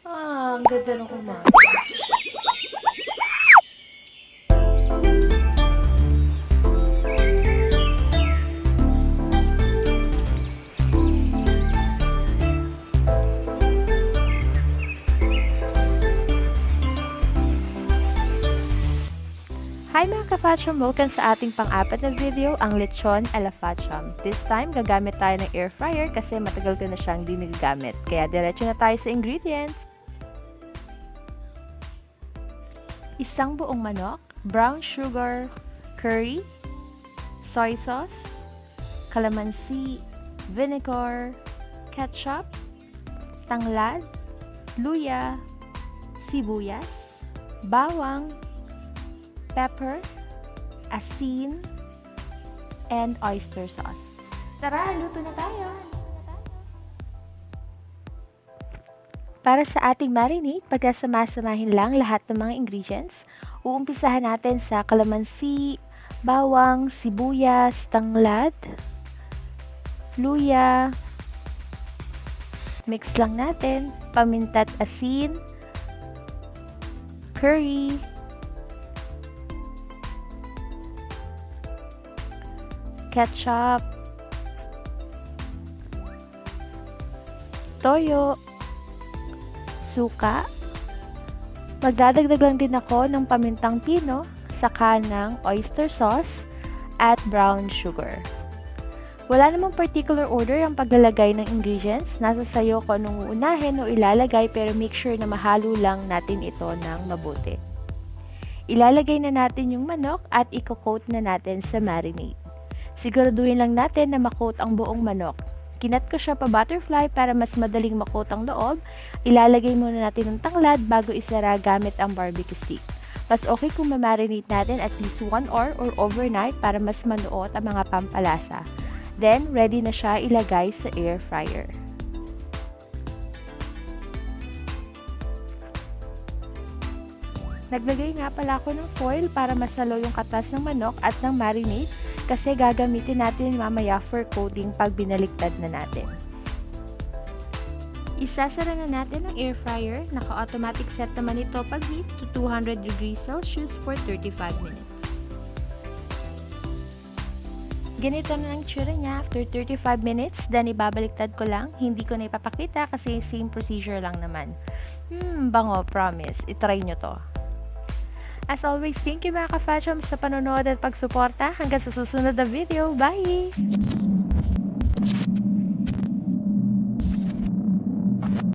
Ang ganda ng kumain. Hi mga ka-Fatcham! Welcome sa ating pang-apat na video, ang lechon a la Fatcham. This time, gagamit tayo ng air fryer kasi matagal ko na siyang di nagagamit. Kaya diretso na tayo sa ingredients. Isang buong manok, brown sugar, curry, soy sauce, calamansi, vinegar, ketchup, tanglad, luya, sibuyas, bawang, pepper, asin, and oyster sauce. Tara, luto na tayo! Para sa ating marinade, pagkasama-samahin lang lahat ng mga ingredients, uumpisahan natin sa kalamansi, bawang, sibuyas, tanglad, luya, mix lang natin, paminta at asin, curry, ketchup, toyo, suka. Magdadagdag lang din ako ng pamintang pino, saka ng oyster sauce, at brown sugar. Wala namang particular order ang paglalagay ng ingredients. Nasa sayo kung anong uunahin o ilalagay, pero make sure na mahalo lang natin ito ng mabuti. Ilalagay na natin yung manok at i-coat na natin sa marinade. Siguraduhin lang natin na makot ang buong manok. Kinat ko siya pa butterfly para mas madaling makot ang loob. Ilalagay muna natin ang tanglad bago isara gamit ang barbecue stick. Mas okay kung ma-marinate natin at least 1 hour or overnight para mas manuot ang mga pampalasa. Then, ready na siya ilagay sa air fryer. Naglagay nga pala ako ng foil para masalo yung katas ng manok at ng marinade kasi gagamitin natin mamaya for coating pag binaliktad na natin. Isasara na natin ang air fryer. Naka-automatic set naman ito pag heat to 200 degrees Celsius for 35 minutes. Ganito na ang tsura niya after 35 minutes. Then ibabaliktad ko lang. Hindi ko na ipapakita kasi same procedure lang naman. Bango, promise. I-try nyo to. As always, thank you mga ka-Fatcham sa panonood at pagsuporta. Hanggang sa susunod na video. Bye!